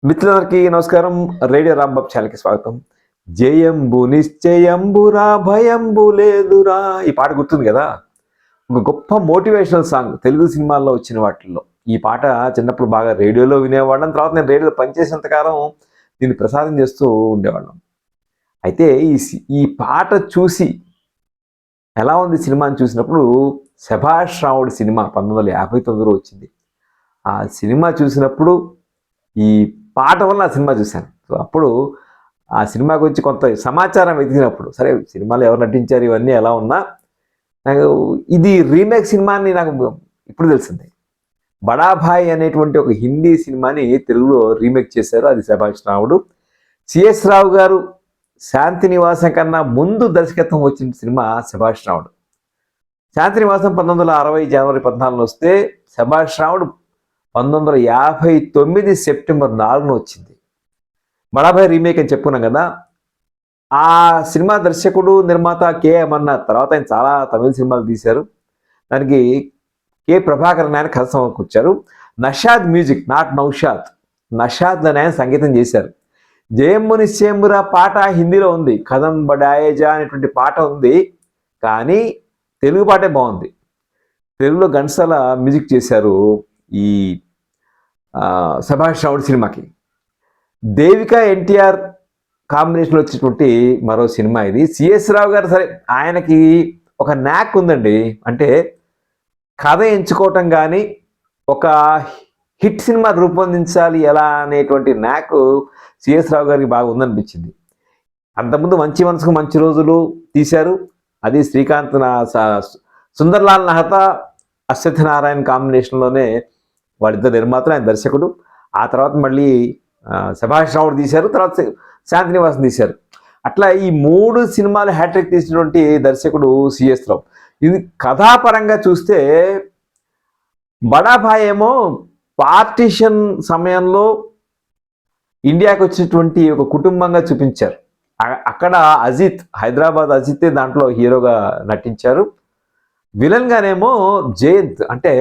మిత్రులందరికీ నమస్కారం. రేడియో రాంబాబు ఛానల్కి స్వాగతం. జయంబు నిశ్చయంబురా భయంబు లేదురా, ఈ పాట గుర్తుంది కదా. ఒక గొప్ప మోటివేషనల్ సాంగ్ తెలుగు సినిమాల్లో వచ్చిన వాటిల్లో ఈ పాట చిన్నప్పుడు బాగా రేడియోలో వినేవాళ్ళం. తర్వాత నేను రేడియోలో పనిచేసినంత కాలం దీన్ని ప్రసారం చేస్తూ ఉండేవాళ్ళం. అయితే ఈ పాట చూసి ఎలా ఉంది సినిమా అని చూసినప్పుడు శభాష్ రావుడి సినిమా 1959లో వచ్చింది. ఆ సినిమా చూసినప్పుడు ఈ పాట వల్ల ఆ సినిమా చూశాను. సో అప్పుడు ఆ సినిమా గురించి కొంత సమాచారం వెతికినప్పుడు, సరే సినిమాలో ఎవరు నటించారు ఇవన్నీ ఎలా ఉన్నా, నాకు ఇది రీమేక్ సినిమా అని నాకు ఇప్పుడు తెలిసింది. బడాభాయ్ అనేటువంటి ఒక హిందీ సినిమాని తెలుగులో రీమేక్ చేశారు. అది శభాష్ రావుడు. సిఎస్ రావు గారు శాంతి నివాసం కన్నా ముందు దర్శకత్వం వచ్చిన సినిమా శభాష్ రావుడు. శాంతి నివాసం 1960 జనవరి 14 వస్తే శభాష్ రావుడు 1959 సెప్టెంబర్ 4 వచ్చింది. బడాభాయ్ రీమేక్ అని చెప్పుకున్నాం కదా. ఆ సినిమా దర్శకుడు నిర్మాత కె అమర్నాథ్. తర్వాత ఆయన చాలా తమిళ సినిమాలు తీశారు. దానికి కె ప్రభాకరన్ ఆయన కథ సమకూర్చారు. నషాద్ మ్యూజిక్, నాట్ నౌషాద్, నషాద్ అని ఆయన సంగీతం చేశారు. జయంబు నిశ్చయంబురా పాట హిందీలో ఉంది, కదం బడాయేజా అనేటువంటి పాట ఉంది, కానీ తెలుగు పాటే బాగుంది. తెలుగులో ఘంటసాల మ్యూజిక్ చేశారు ఈ శభాష్ రావుడు సినిమాకి. దేవిక ఎన్టీఆర్ కాంబినేషన్లో వచ్చినటువంటి మరో సినిమా ఇది. సిఎస్ రావు గారు, సరే ఆయనకి ఒక న్యాక్ ఉందండి. అంటే కథ ఎంచుకోవటం కానీ ఒక హిట్ సినిమా రూపొందించాలి ఎలా అనేటువంటి న్యాక్ సిఎస్ రావు గారికి బాగా ఉందనిపించింది. అంతకుముందు మంచి మనసుకు మంచి రోజులు తీశారు. అది శ్రీకాంత్ సుందర్లాల్ నహతా అశ్వత్థనారాయణ కాంబినేషన్లోనే వాడిద్దరు నిర్మాతలు, ఆయన దర్శకుడు. ఆ తర్వాత మళ్ళీ శభాష్ రావుడు తీశారు, తర్వాత శాంతి నివాసం తీశారు. అట్లా ఈ 3 సినిమాలు హ్యాట్రిక్ తీసినటువంటి దర్శకుడు సిఎస్ రావు. ఇది కథాపరంగా చూస్తే బడాభాయ్ ఏమో పార్టీషన్ సమయంలో ఇండియాకి వచ్చినటువంటి ఒక కుటుంబంగా చూపించారు. అక్కడ అజిత్, హైదరాబాద్ అజిత్ దాంట్లో హీరోగా నటించారు. విలన్ గానేమో జయంత్, అంటే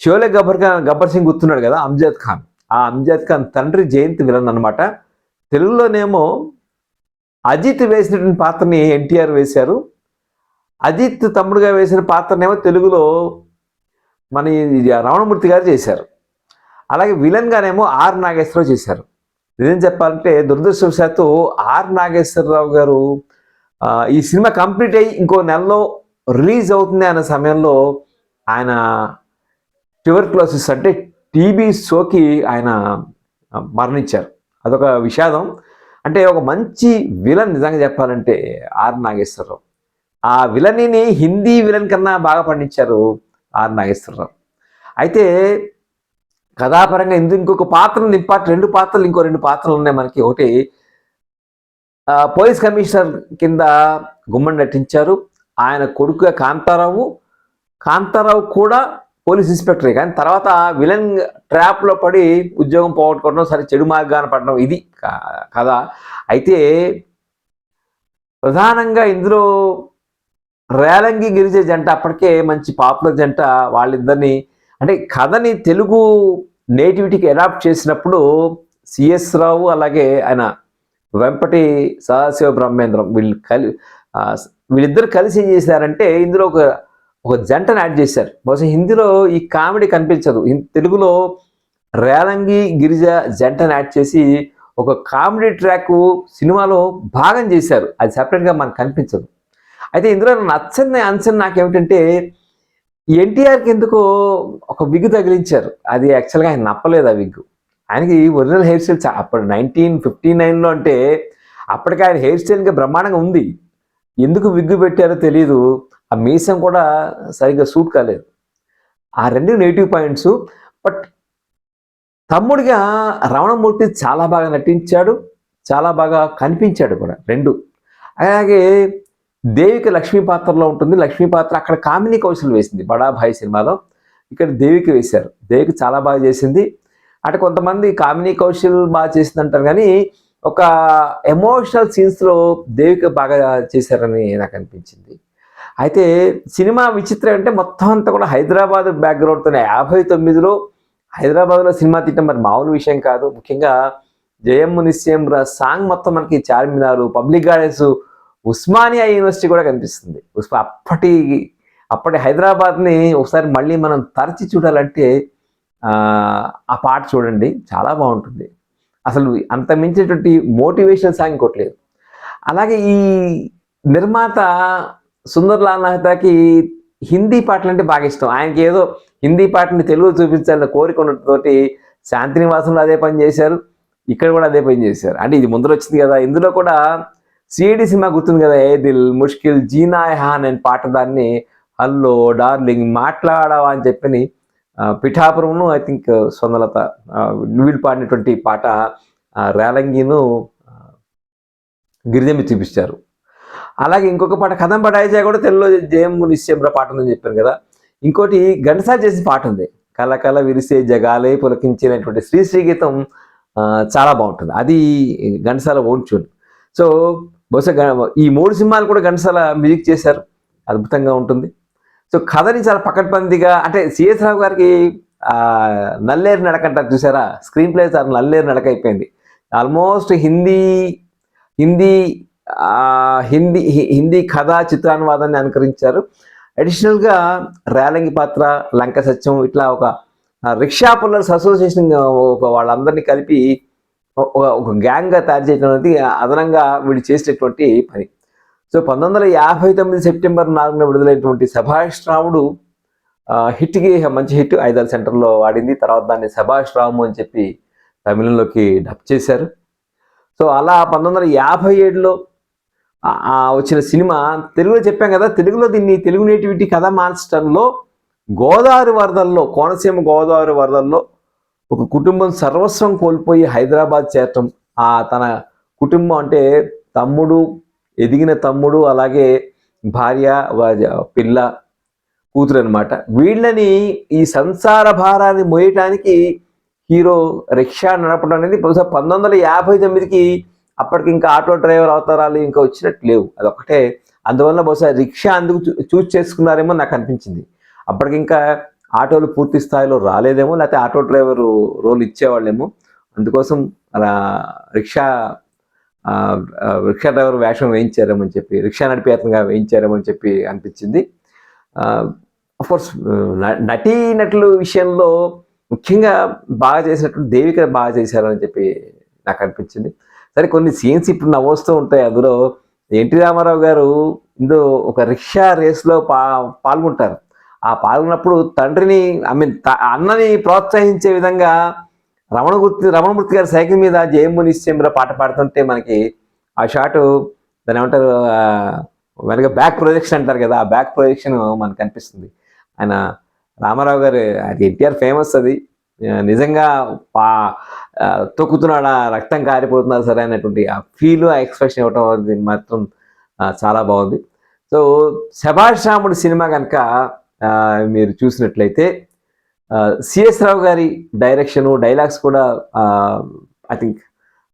షోలే గబ్బర్ సింగ్ గుర్తున్నాడు కదా, అంజద్ ఖాన్. ఆ అంజద్ ఖాన్ తండ్రి జయంత్ విలన్ అనమాట. తెలుగులోనేమో అజిత్ వేసినటువంటి పాత్రని ఎన్టీఆర్ వేశారు. అజిత్ తమ్ముడుగా వేసిన పాత్రనేమో తెలుగులో మన రమణమూర్తి గారు చేశారు. అలాగే విలన్ గానేమో ఆర్ నాగేశ్వరరావు చేశారు. నిజం చెప్పాలంటే దురదృష్టవశాత్తు ఆర్ నాగేశ్వరరావు గారు ఈ సినిమా కంప్లీట్ అయ్యి ఇంకో నెలలో రిలీజ్ అవుతుంది అన్న సమయంలో ఆయన ట్యూబర్క్లోసిస్ అంటే టీబీ సోకి ఆయన మరణించారు. అదొక విషాదం. అంటే ఒక మంచి విలన్ నిజంగా చెప్పాలంటే ఆర్ నాగేశ్వరరావు. ఆ విలన్ని హిందీ విలన్ కన్నా బాగా పండించారు ఆర్ నాగేశ్వరరావు. అయితే కథాపరంగా ఇంకొక పాత్రను ఇంపార్టెంట్ 2 పాత్రలు, ఇంకో 2 పాత్రలు ఉన్నాయి మనకి. ఒకటి పోలీస్ కమిషనర్ కింద గుమ్మడి నటించారు. ఆయన కొడుకుగా కాంతారావు కూడా పోలీస్ ఇన్స్పెక్టరే, కానీ తర్వాత విలన్ ట్రాప్లో పడి ఉద్యోగం పోగొట్టుకోవడం, సరే చెడు మార్గాన పడడం, ఇది కథ. అయితే ప్రధానంగా ఇందులో రేలంగి గిరిజ జంట అప్పటికే మంచి పాపులర్ జంట. వాళ్ళిద్దరిని అంటే కథని తెలుగు నేటివిటీకి అడాప్ట్ చేసినప్పుడు సిఎస్ రావు అలాగే ఆయన వెంపటి సదాశివ బ్రహ్మేంద్రం వీళ్ళిద్దరు కలిసి ఏం చేశారంటే ఇందులో ఒక జంటను యాడ్ చేశారు. బహుశా హిందీలో ఈ కామెడీ కనిపించదు, తెలుగులో రేలంగి గిరిజ జంటను యాడ్ చేసి ఒక కామెడీ ట్రాక్ సినిమాలో భాగం చేశారు. అది సపరేట్గా మనకు కనిపించదు. అయితే ఇందులో నచ్చని అంశం నాకేమిటంటే ఎన్టీఆర్కి ఎందుకో ఒక విగ్ తగిలించారు. అది యాక్చువల్గా ఆయన నప్పలేదు ఆ విగ్. ఆయనకి ఒరిజినల్ హెయిర్ స్టైల్ అప్పుడు 1959లో అంటే అప్పటికి ఆయన హెయిర్ స్టైల్గా బ్రహ్మాండంగా ఉంది. ఎందుకు విగ్గు పెట్టారో తెలియదు. ఆ మీసం కూడా సరిగ్గా సూట్ కాలేదు. ఆ 2 నెగిటివ్ పాయింట్స్. బట్ తమ్ముడిగా రమణమూర్తి చాలా బాగా నటించాడు, చాలా బాగా కనిపించాడు కూడా 2. అలాగే దేవిక లక్ష్మీ పాత్రలో ఉంటుంది. లక్ష్మీ పాత్ర అక్కడ కామినీ కౌశల్ వేసింది బడాభాయ్ సినిమాలో, ఇక్కడ దేవికి వేశారు. దేవికి చాలా బాగా చేసింది. అంటే కొంతమంది కామినీ కౌశల్ బాగా చేసిందంటారు, కానీ ఒక ఎమోషనల్ సీన్స్లో దేవిక బాగా చేశారని నాకు అనిపించింది. అయితే సినిమా విచిత్రం అంటే మొత్తం అంతా కూడా హైదరాబాద్ బ్యాక్గ్రౌండ్తోనే. 59లో హైదరాబాద్లో సినిమా తీయటం మరి మామూలు విషయం కాదు. ముఖ్యంగా జయమ్ము నిశ్చయంరా సాంగ్ మొత్తం మనకి Charminar, public gardens, Osmania university కూడా కనిపిస్తుంది. అప్పటి హైదరాబాద్ని ఒకసారి మళ్ళీ మనం తరచి చూడాలంటే ఆ పాట చూడండి, చాలా బాగుంటుంది. అసలు అంత మించినటువంటి మోటివేషనల్ సాంగ్ ఇంకోట్లేదు. అలాగే ఈ నిర్మాత సుందర్లాల్ మెహతాకి హిందీ పాటలు అంటే బాగా ఇష్టం. ఆయనకి ఏదో హిందీ పాటని తెలుగు చూపించాలన్న కోరిక ఉండటంతోటి శాంతినివాసంలో అదే పని చేశారు, ఇక్కడ కూడా అదే పని చేశారు. అంటే ఇది ముందర వచ్చింది కదా. ఇందులో కూడా సిఐడి సినిమా గుర్తుంది కదా, ఏ దిల్ ముష్కిల్ జీనా హా అనే పాట, దాన్ని హల్లో డార్లింగ్ మాట్లాడవా అని చెప్పని పిఠాపురంను ఐ థింక్ స్వర్ణలత వీళ్ళు పాడినటువంటి పాట రేలంగిను గిరిజమ్మి చూపించారు. అలాగే ఇంకొక పాట కథం బడాయిజా కూడా తెలుగులో జయమ్ము నిశ్చయంరా పాట ఉందని చెప్పాను కదా. ఇంకోటి ఘంటసాల చేసిన పాట ఉంది, కల కల విరిసే జగాలే పులకించినటువంటి శ్రీ గీతం, చాలా బాగుంటుంది. అది ఘంటసాల ఓన్ ట్యూన్. సో బహుశా ఈ 3 సినిమాలు కూడా ఘంటసాల మ్యూజిక్ చేశారు, అద్భుతంగా ఉంటుంది. సో కథని చాలా పకడ్బందీగా, అంటే సిఎస్ రావు గారికి నల్లేరు నడక అంటారు చూసారా, స్క్రీన్ ప్లే చాలా నల్లేరు నడక అయిపోయింది. ఆల్మోస్ట్ హిందీ హిందీ కథా చిత్రానువాదాన్ని అనుకరించారు. అడిషనల్గా రేలంగి పాత్ర, లంక సత్యం, ఇట్లా ఒక రిక్షా పుల్లర్స్ అసోసియేషన్ వాళ్ళందరినీ కలిపి ఒక గ్యాంగ్గా తయారు చేయడం అనేది అదనంగా వీళ్ళు చేసినటువంటి పని. సో 1959 సెప్టెంబర్ 4న విడుదలైనటువంటి సభాష్ రాముడు హిట్కి మంచి హిట్, 5 సెంటర్లో వాడింది. తర్వాత దాన్ని సభాష్ రాము అని చెప్పి తమిళంలోకి డబ్ చేశారు. సో అలా 1957లో వచ్చిన సినిమా తెలుగులో చెప్పాం కదా. తెలుగులో దీన్ని తెలుగు నేటివిటీ కథ మాన్స్టర్లో గోదావరి వరదల్లో, కోనసీమ గోదావరి వరదల్లో ఒక కుటుంబం సర్వస్వం కోల్పోయి హైదరాబాద్ చేరటం, తన కుటుంబం అంటే తమ్ముడు, ఎదిగిన తమ్ముడు, అలాగే భార్య, పిల్ల, కూతురు అనమాట. వీళ్ళని ఈ సంసార భారాన్ని మోయటానికి హీరో రిక్షా నడపడం అనేది బహుశా 1959కి అప్పటికి ఇంకా ఆటో డ్రైవర్ అవతారాలు ఇంకా వచ్చినట్టు లేవు, అదొకటే. అందువల్ల బహుశా రిక్షా అందుకు చూస్ చేసుకున్నారేమో నాకు అనిపించింది. అప్పటికి ఇంకా ఆటోలు పూర్తి స్థాయిలో రాలేదేమో, లేకపోతే ఆటో డ్రైవర్ రోల్ ఇచ్చేవాళ్ళేమో, అందుకోసం అలా రిక్షా డ్రైవర్ వేషం వేయించారేమో అని చెప్పి, రిక్షా నడిపేతగా వేయించారేమో అని చెప్పి అనిపించింది. అఫ్కోర్స్ నటీనటుల విషయంలో ముఖ్యంగా బాగా చేసినటువంటి దేవిక బాగా చేశారని చెప్పి నాకు అనిపించింది. సరే, కొన్ని సీన్స్ ఇప్పుడు నవ్వొస్తూ ఉంటాయి. అందులో ఎన్టీ రామారావు గారు ఇందులో ఒక రిక్షా రేస్లో పాల్గొంటారు. ఆ పాల్గొన్నప్పుడు తండ్రిని అన్నని ప్రోత్సహించే విధంగా రమణమూర్తి గారి సైకిల్ మీద జయమ్ము నిశ్చయంరా పాట పాడుతుంటే మనకి ఆ షాటు, దాని ఏమంటారు, వెనక బ్యాక్ ప్రొజెక్షన్ అంటారు కదా, ఆ బ్యాక్ ప్రొజెక్షన్ మనకు కనిపిస్తుంది. ఆయన రామారావు గారు, అది ఎన్టీఆర్ ఫేమస్, అది నిజంగా తొక్కుతున్నాడు, రక్తం కారిపోతున్నా సరే అనేటువంటి ఆ ఫీల్, ఆ ఎక్స్ప్రెషన్ ఇవ్వటం అది మాత్రం చాలా బాగుంది. సో సభాష్ రాముడు సినిమా కనుక మీరు చూసినట్లయితే సిఎస్ రావు గారి డైరెక్షను, డైలాగ్స్ కూడా ఐ థింక్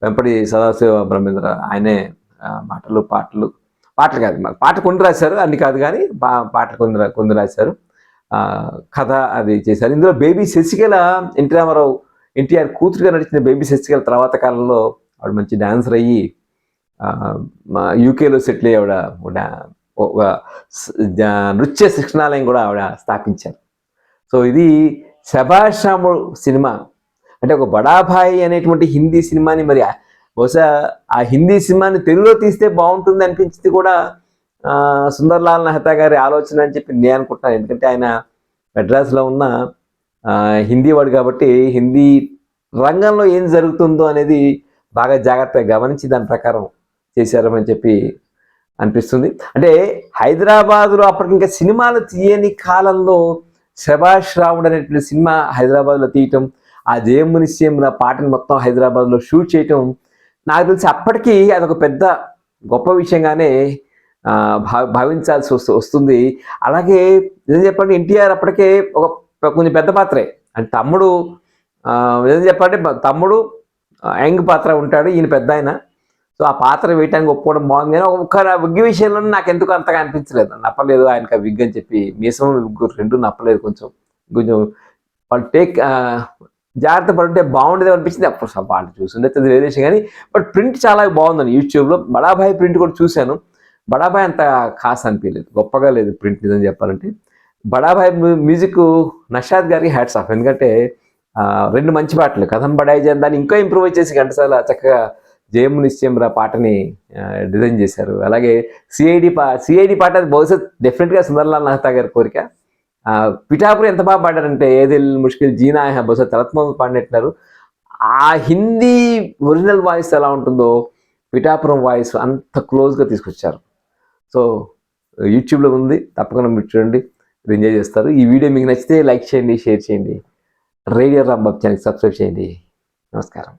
వెంపటి సదాశివ బ్రహ్మేంద్ర ఆయనే పాటలు కాదు, పాట కొన్ని రాశారు, అన్ని కాదు కానీ పాటలు కొన్ని రాశారు, కథ అది చేశారు. ఇందులో బేబీ శశికళ, ఎన్టీఆర్ కూతురుగా నడిచిన బేబీ శశికళ తర్వాత కాలంలో ఆవిడ మంచి డాన్సర్ అయ్యి యూకేలో సెటిల్ అయ్యి ఆవిడ ఒక నృత్య శిక్షణాలయం కూడా ఆవిడ స్థాపించారు. సో ఇది సభాష్ రాముడు సినిమా. అంటే ఒక బడాభాయి అనేటువంటి హిందీ సినిమాని, మరి బహుశా ఆ హిందీ సినిమాని తెలుగులో తీస్తే బాగుంటుంది అనిపించింది కూడా సుందర్లాల్ మెహతా గారి ఆలోచన అని చెప్పి నేను అనుకుంటున్నాను. ఎందుకంటే ఆయన మెడ్రాస్లో ఉన్న హిందీ వాడు కాబట్టి హిందీ రంగంలో ఏం జరుగుతుందో అనేది బాగా జాగ్రత్తగా గమనించి దాని ప్రకారం చేశారని చెప్పి అనిపిస్తుంది. అంటే హైదరాబాదులో అప్పటికి ఇంకా సినిమాలు తీయని కాలంలో సభాష్ రాముడు అనేటువంటి సినిమా హైదరాబాద్లో తీయటం, ఆ జయమ్ము నిశ్చయంరా పాటను మొత్తం హైదరాబాద్లో షూట్ చేయటం, నాకు తెలిసి అప్పటికి అదొక పెద్ద గొప్ప విషయంగానే భావించాల్సి వస్తుంది. అలాగే నిజం చెప్పండి, ఎన్టీఆర్ అప్పటికే ఒక కొంచెం పెద్ద పాత్రే, అంటే తమ్ముడు, నిజం చెప్పండి తమ్ముడు యంగ్ పాత్ర ఉంటాడు, ఈయన పెద్ద ఆయన. సో ఆ పాత్ర వేయటానికి ఒప్పుకోవడం బాగుంది. కానీ ఒక్క విగ్ విషయంలో నాకు ఎందుకు అంతగా అనిపించలేదు, నప్పలేదు ఆయనకి ఆ విగ్ అని చెప్పి. మీసం విగ్గు రెండు నప్పలేదు, కొంచెం వాళ్ళు జాగ్రత్త పడుంటే బాగుండేది అనిపించింది. అప్పుడు వాళ్ళు చూసిండే అది వేరే విషయం కానీ, బట్ ప్రింట్ చాలా బాగుందండి యూట్యూబ్లో. బడాభాయ్ ప్రింట్ కూడా చూశాను. బడాభాయ్ అంత ఖాస్ అనిపించలేదు, గొప్పగా లేదు ప్రింట్ నిజం చెప్పాలంటే. బడాభాయ్ మ్యూజిక్ నషాద్ గారికి హ్యాట్స్ ఆఫ్. ఎందుకంటే 2 మంచి పాటలు, కథం బడాయి జన్ దాన్ని ఇంకా ఇంప్రూవ్ చేసి ఘంటసాల చక్కగా జయము నిశ్చయంరా పాటని డిజైన్ చేశారు. అలాగే సిఐడి పాట అది బహుశా డెఫినెట్గా సుందర్లాల్ మెహతా గారి కోరిక. పిఠాపురం ఎంత బాగా పాడారంటే ఏదిల్ ముష్కిల్ జీనా హై బహుశా తలత్ మహమ్మద్ పాడినట్టున్నారు. ఆ హిందీ ఒరిజినల్ వాయిస్ ఎలా ఉంటుందో పిఠాపురం వాయిస్ అంత క్లోజ్గా తీసుకొచ్చారు. సో యూట్యూబ్లో ఉంది, తప్పకుండా మీరు చూడండి, మీరు ఎంజాయ్ చేస్తారు. ఈ వీడియో మీకు నచ్చితే లైక్ చేయండి, షేర్ చేయండి. రేడియో రాంబాబు ఛానల్ సబ్స్క్రైబ్ చేయండి. నమస్కారం.